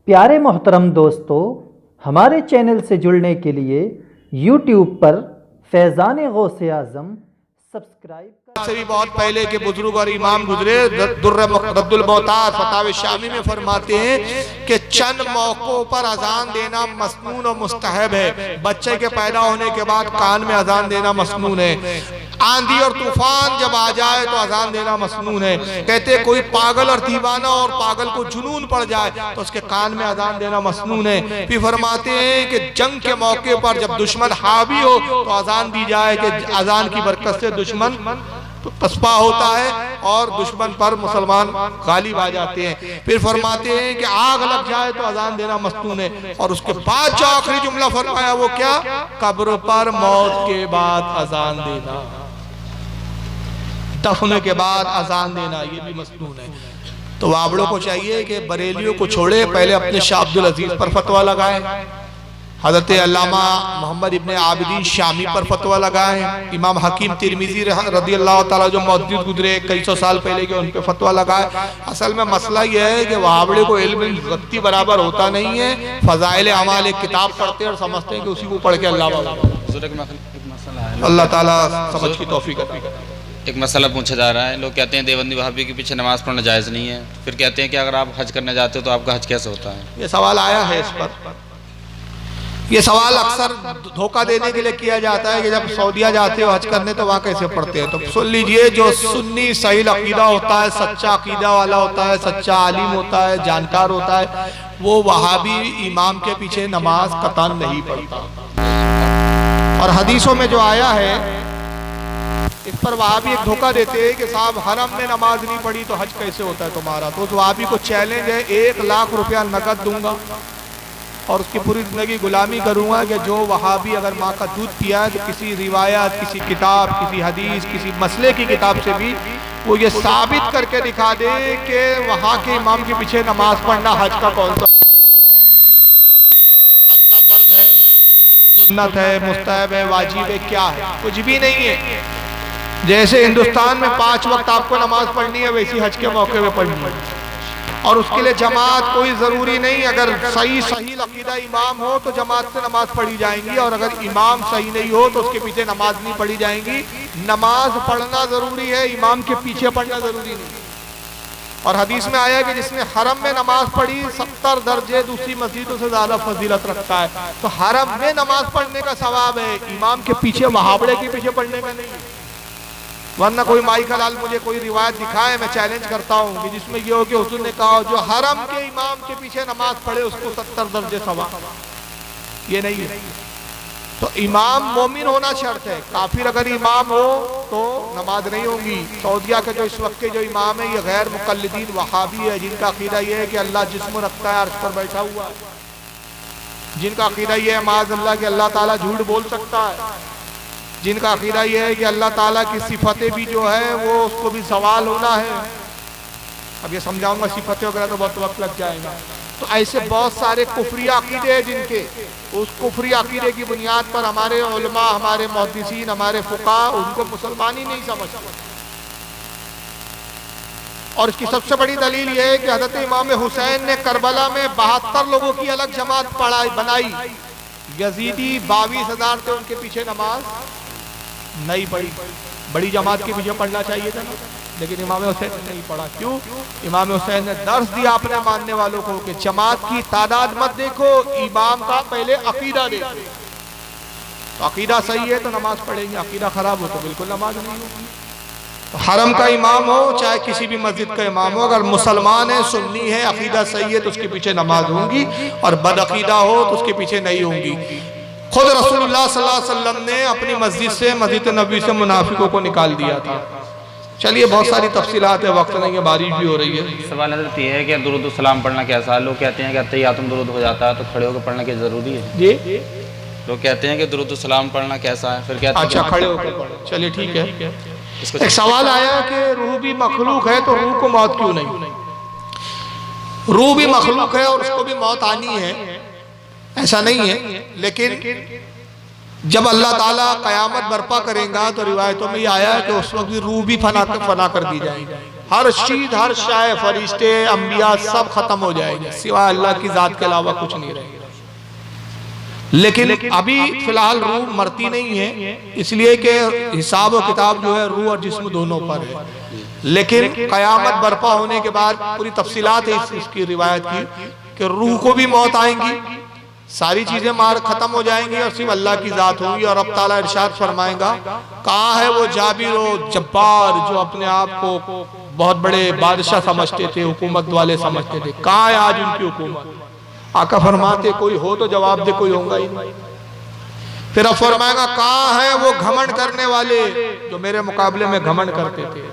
प्यारे मोहतरम दोस्तों, हमारे चैनल से जुड़ने के लिए यूट्यूब पर फैज़ान गौसे आज़म सब्सक्राइब से भी बहुत पहले के बुजुर्ग और इमाम गुजरे रद्दुल मोहताज फतावे शामी में फरमाते हैं कि चंद मौकों पर अजान देना मसनून और मुस्तहब है। बच्चे के पैदा होने के बाद कान में अजान देना मसनून है। आंधी और तूफान जब आ जाए तो अजान देना मसनून है। कहते कोई पागल और दीवाना और पागल को जुनून पड़ जाए तो उसके कान में अजान देना मसनून है। फिर फरमाते हैं कि जंग के मौके पर जब दुश्मन हावी हो तो अजान दी जाए कि अजान की बरकत से दुश्मन पसपा होता है और दुश्मन पर मुसलमान गालिब आ जाते हैं। फिर फरमाते हैं कि आग लग जाए तो अजान देना मसनून है। और उसके बाद जो आखिरी जुमला फरमाया वो क्या? कब्र पर मौत के बाद अजान देना, दफन के बाद अजान देना, ये भी मसनून है। तो वाबड़ों को चाहिए कि बरेलियों को छोड़े, पहले अपने शाह अब्दुल अजीज पर फतवा लगाए, हज़रत अल्लामा मोहम्मद इब्ने आबिदीन शामी पर फतवा लगाए, इमाम हकीम तिरमिजी रज़ियल्लाहु ताला जो मौजूद गुजरे कई सौ साल पहले के, उन पे फतवा लगाए। असल में मसला यह है कि वहाबड़े को इल्म रत्ती बराबर होता नहीं है। फ़ज़ाइल अमाल एक किताब पढ़ते हैं और समझते हैं कि उसी को पढ़ के अल्लाह ताला समझ की तौफीक अता करे। एक मसला पूछा जा रहा है, लोग कहते हैं देवबंदी वहाबी के पीछे नमाज पढ़ना जायज़ नहीं है, फिर कहते हैं कि अगर आप हज करने जाते हो तो आपका हज कैसे होता है? ये सवाल आया है। इस पर ये सवाल अक्सर धोखा देने के लिए किया जाता है कि जब सऊदीया जाते हो हज करने तो वहाँ कैसे पढ़ते हैं। तो सुन लीजिए, जो सुन्नी सही अकीदा होता है, सच्चा अकीदा वाला होता है, सच्चा आलिम होता है, जानकार होता है, वो वहाबी इमाम के पीछे नमाज कतन नहीं पढ़ता। और हदीसों में जो आया है इस पर वहाबी एक धोखा देते हैं कि साहब हरम में नमाज नहीं पढ़ी तो हज कैसे होता है तुम्हारा। तो उस वहाबी को चैलेंज है, 1 लाख रुपया नकद दूंगा और उसकी पूरी जिंदगी गुलामी करूंगा कि जो वहाबी अगर माँ का दूध पिया है तो किसी रिवायत, किसी किताब, किसी हदीस, किसी मसले की किताब से भी वो ये साबित करके दिखा दे कि वहाँ के इमाम के पीछे नमाज पढ़ना हज का कौन सा फर्ज है, सुन्नत है, मुस्तहब है, वाजिब है, क्या है? कुछ भी नहीं है। जैसे हिंदुस्तान में 5 वक्त आपको नमाज पढ़नी है, वैसी हज के मौके पे पढ़नी है। और उसके लिए जमात कोई ज़रूरी नहीं। अगर सही अकीदा इमाम हो तो जमात से नमाज पढ़ी जाएंगी, और अगर इमाम सही नहीं हो तो उसके पीछे नमाज नहीं पढ़ी जाएंगी। नमाज पढ़ना ज़रूरी है, इमाम के पीछे पढ़ना ज़रूरी नहीं। और हदीस में आया कि जिसने हरम में नमाज पढ़ी 70 दर्जे दूसरी मस्जिदों से ज़्यादा फजीलत रखता है। तो हरम में नमाज पढ़ने का सवाब है, इमाम के पीछे, वहाबड़े के पीछे पढ़ने का नहीं है। वरना कोई माई का लाल मुझे कोई रिवायत दिखाए, मैं चैलेंज करता हूँ कि जिसमें ये हो कि हुजूर ने कहा जो हरम के इमाम के पीछे नमाज पढ़े उसको 70 दर्जे सवाब। ये नहीं है। तो इमाम मोमिन होना शर्त है। काफिर अगर इमाम हो तो नमाज नहीं होगी। सऊदीया के जो इस वक्त के जो इमाम है ये गैर मुकल्लिदीन वहाबी है, जिनका अकीदा ये है कि अल्लाह जिस्म रखता है, अर्श पर बैठा हुआ है। जिनका अकीदा ये है माज़अल्लाह कि अल्लाह ताला झूठ बोल सकता है। जिनका अकीदा यह है कि अल्लाह ताला की सिफतें भी जो है वो उसको भी सवाल होना है। अब ये समझाऊंगा सिफतें वगैरह तो बहुत वक्त लग जाएगा। तो ऐसे बहुत सारे कुफरी अकीदे हैं जिनके, उस कुफरी अकीदे की बुनियाद पर हमारे उलमा, हमारे मुहद्दिसीन, हमारे फुक़हा उनको मुसलमान ही नहीं समझते। और इसकी सबसे बड़ी दलील यह है कि हज़रत इमाम हुसैन ने करबला में 72 लोगों की अलग जमात बनाई। यजीदी 22,000 थे, उनके पीछे नमाज नहीं पढ़ी। बड़ी जमात के पीछे पढ़ना चाहिए था, लेकिन इमाम हुसैन ने नहीं पढ़ा। क्यों? इमाम हुसैन ने दर्स दिया अपने मानने वालों को कि जमात की तादाद मत देखो, इमाम का पहले अकीदा देखो। तो अकीदा सही है तो नमाज पढ़ेंगे, अकीदा खराब हो तो बिल्कुल नमाज नहीं होगी। तो हरम का इमाम हो चाहे किसी भी मस्जिद का इमाम हो, अगर मुसलमान है, सुन्नी है, अकीदा सही है तो उसके पीछे नमाज होंगी, और बदअकीदा हो तो उसके पीछे नहीं होंगी। खुद रसूलुल्लाह सल्लल्लाहु अलैहि वसल्लम ने अपनी मस्जिद से, मस्जिद नबी से मुनाफिकों को निकाल दिया था। चलिए बहुत सारी तफसीलात है, वक्त नहीं है, बारिश भी हो रही है। सवाल हज़रत ये है कि दुरूद सलाम पढ़ना कैसा है? लोग कहते हैं कि अत्तहियातुम दुरूद हो जाता है तो खड़े होकर पढ़ना क्या ज़रूरी है? जी, लोग कहते हैं कि दुरूद सलाम पढ़ना कैसा है, फिर कहते हैं अच्छा खड़े होकर पढ़ो। चलिए ठीक है। एक सवाल आया कि रूह भी मखलूक है तो रूह को मौत क्यों नहीं? रूह भी मखलूक है और उसको भी मौत आनी है, ऐसा नहीं है। लेकिन जब अल्लाह ताला क़यामत बर्पा करेगा तो रिवायतों में ये आया है कि उस वक्त भी रूह भी फना कर दी जाएगी। हर चीज, हर शाय, फरिश्ते, अंबिया सब खत्म हो जाएंगे, सिवाय अल्लाह की जात के अलावा कुछ नहीं रहेगा। लेकिन अभी फिलहाल रूह मरती नहीं है, इसलिए कि हिसाब और किताब जो है रूह और जिस्म दोनों पर है। लेकिन कयामत बर्पा होने के बाद पूरी तफसीलात है इसकी रिवायत की कि रूह को भी मौत आएंगी, सारी चीजें मार खत्म हो जाएंगी और सिर्फ अल्लाह की जात होगी। और अब ताला इरशाद फरमाएगा, कहाँ है वो जाबिर और जब्बार जो अपने आप को बहुत बड़े बादशाह समझते थे, हुकूमत वाले समझते थे, कहाँ है आज उनकी हुकूमत? आका फरमाते कोई हो तो जवाब दे, कोई होगा ही नहीं। फिर अब फरमाएगा, कहाँ है वो घमंड करने वाले जो मेरे मुकाबले में घमंड करते थे?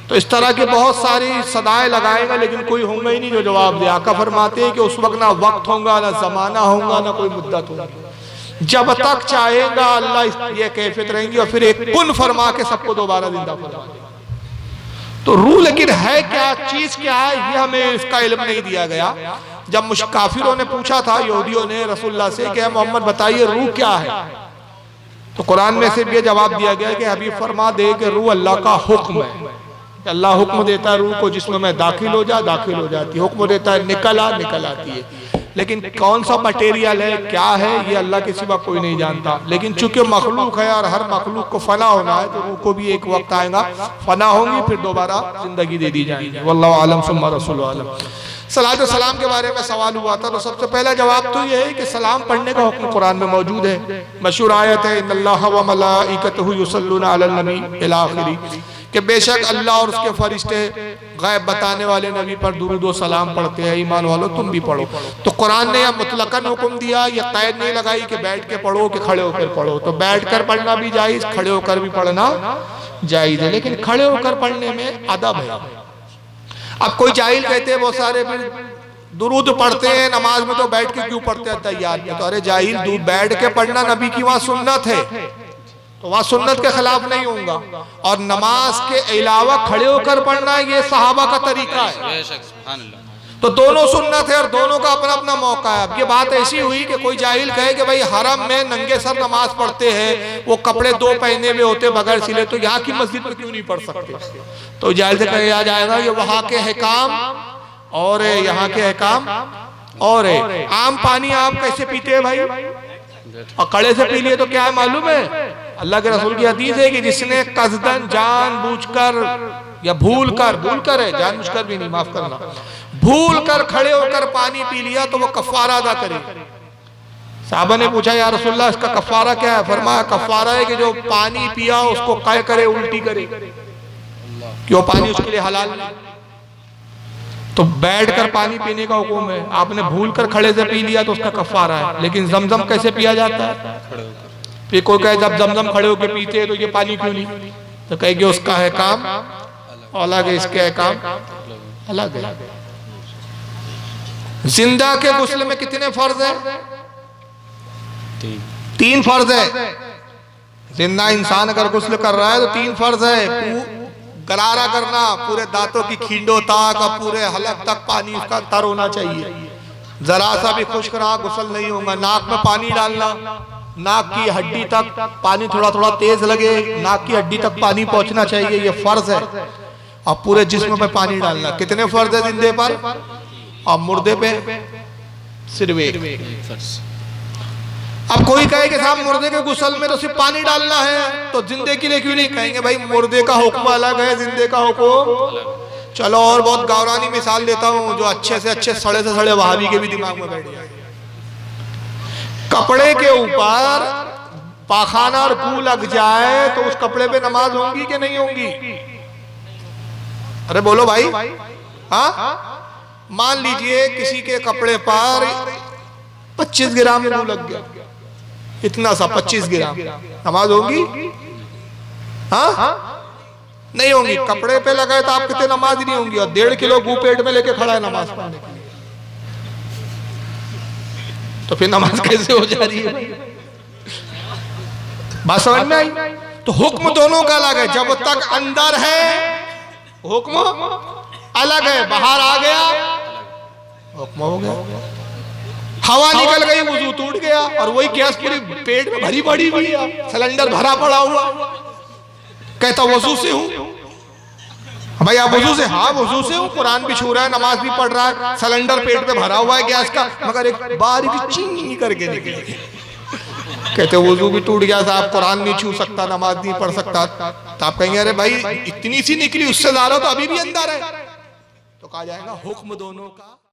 तो इस तरह की बहुत सारी सदाएं लगाएगा, लेकिन कोई होगा ही नहीं जो जवाब दे। आका फरमाते हैं कि उस वक्त ना वक्त होगा, ना जमाना होगा, ना कोई मुद्दत होगी। जब तक चाहेगा अल्लाह ये कैफियत रहेंगी, और फिर एक कुन फरमा के सबको दोबारा जिंदा फरमा देगा। तो रूह लेकिन है क्या, चीज क्या है, ये हमें इसका इल्म नहीं दिया गया। जब काफिरों ने पूछा था, यहूदियों ने रसूलुल्लाह से कि मोहम्मद बताइए रूह क्या है, तो कुरान में सिर्फ ये जवाब दिया गया कि हबीब फरमा दे कि रूह अल्लाह का हुक्म है। अल्लाह हुक्म देता है रूह को, जिसमें मैं दाखिल हो जा, दाखिल हो जाती है। हुक्म देता है निकल आ, निकल आती है। लेकिन कौन सा मटेरियल है, क्या है, ये अल्लाह के सिवा कोई नहीं जानता। लेकिन चूंकि मखलूक है और हर मखलूक को फना होना है, तो रूह को भी एक वक्त आएगा, फना होंगी, फिर दोबारा जिंदगी दे दी जाएगी। वल्लाहु आलम सुम्मा रसूलु आलम। सलात सलाम के बारे में सवाल हुआ था, तो सबसे पहला जवाब तो ये है कि सलाम पढ़ने का हुक्म कुरान में मौजूद है। मशहूर आयत है, इन्नल्लाह व मलाइकतहु युसल्लूना अलन नबी इला आखिरी, कि बेशक अल्लाह और उसके फरिश्ते गैब बताने वाले नबी पर दुरूद व सलाम पढ़ते हैं, ईमान वालों तुम भी पढ़ो। तो कुरान ने यह मुतलकन हुक्म दिया, यह कैद नहीं लगाई कि बैठ के पढ़ो कि खड़े होकर पढ़ो। तो बैठ कर पढ़ना भी जायज, खड़े होकर भी पढ़ना जायज है, लेकिन खड़े होकर पढ़ने में अदब है। अब कोई जाहिल कहते हैं बहुत सारे, दुरूद पढ़ते हैं नमाज में तो बैठ के क्यों पढ़ते हैं तैयार में? तो अरे जाहिल, बैठ के पढ़ना नबी की वहां सुन्नत है, तो वहां सुन्नत के खिलाफ नहीं होगा। और नमाज के अलावा खड़े होकर पढ़ना ये सहाबा का तरीका है। तो दोनों सुन्नत है और दोनों का अपना अपना मौका है। अब ये बात ऐसी हुई कि कोई जाहिल कहे कि भाई हरम में नंगे सर नमाज पढ़ते हैं, वो कपड़े दो पहने हुए होते बगैर सिले, तो यहाँ की मस्जिद में क्यों नहीं पढ़ सकते? तो जाहिल से कहा जाएगा ये वहां के हकाम और यहाँ के हकाम और आम पानी आप कैसे पीते हैं भाई, और कड़े से पी लिए तो क्या है मालूम है? अल्लाह के रसूल की हदीस है कि जिसने कसदन जानबूझकर या भूल कर है, जानबूझकर भी नहीं, माफ करना, भूल कर खड़े होकर पानी पी लिया तो वो कफारा अदा करे। साहबा ने पूछा या रसूलल्लाह इसका कफारा क्या है? फरमाया कफारा है कि जो पानी पिया उसको कै करे, उल्टी करे, क्यों पानी उसके लिए हलाल नहीं। तो बैठकर पानी पीने का हुक्म है, आपने भूल कर खड़े से पी लिया तो उसका कफारा है। लेकिन जमजम कैसे पिया जाता है? फिर कोई कहे जब जमजम खड़े होकर पीते हैं तो ये पानी क्यों नहीं? तो कहेंगे उसका है काम अलग है, इसके है काम अलग है। जिंदा के गुस्ल में कितने फर्ज है? तीन फर्ज है। जिंदा इंसान अगर गुस्ल कर रहा है तो तीन फर्ज है। गरारा करना, पूरे दांतों की खींडों तक और पूरे हलक तक पानी उसका तर होना चाहिए, जरा सा भी खुश्क रहा गुस्ल नहीं होगा। नाक में पानी डालना, नाक की हड्डी तक पानी थोड़ा थोड़ा तेज लगे, नाक की हड्डी तक पानी पहुंचना चाहिए, ये फर्ज है। और पूरे जिस्म पे पानी डालना। कितने फर्ज है जिंदे पर? और मुर्दे पे सिर्फ एक फर्ज। अब कोई कहे कि साहब मुर्दे के गुस्ल में तो सिर्फ पानी डालना है, तो जिंदे के लिए क्यों नहीं? कहेंगे भाई मुर्दे का हुक्म अलग है, जिंदे का हुक्म। चलो और बहुत गौरानी मिसाल देता हूं जो अच्छे से अच्छे सड़े से सड़े वहाबी के भी दिमाग में बैठ जाए। कपड़े के ऊपर पाखाना और गू लग जाए तो उस कपड़े पे नमाज होगी कि नहीं होगी? अरे बोलो भाई। हाँ, मान लीजिए किसी के कपड़े पर 25 ग्राम गू लग गया, इतना सा 25 ग्राम, नमाज होगी? हाँ नहीं होगी। कपड़े पे लगाए तो आप कितने नमाज नहीं होंगी, और 1.5 किलो गू पेट में लेके खड़ा है नमाज पढ़ने के लिए, तो फिर नमाज कैसे हो जा रही है? बात समझ में आई? तो हुक्म दोनों का अलग है। जब तक अंदर है हुक्म अलग है, बाहर आ गया हुक्म हो गया। हवा निकल गई, वुजू टूट गया, और वही गैस पूरी पेट में भरी पड़ी हुई है, सिलेंडर भरा पड़ा हुआ, कहता वजू से हूं। भाई आप वजू से, हाँ वजू से, वो कुरान भी छू रहा है, नमाज भी पढ़ रहा है, सिलेंडर पेट पे भरा हुआ है गैस का, मगर एक बारीक चीनी करके निकले। कहते वजू भी टूट गया साहब, कुरान नहीं छू सकता, नमाज नहीं पढ़ सकता। तो आप कहेंगे अरे भाई इतनी सी निकली, उससे ज्यादा तो अभी भी अंदर है। तो कहा जाएगा हुक्म दोनों का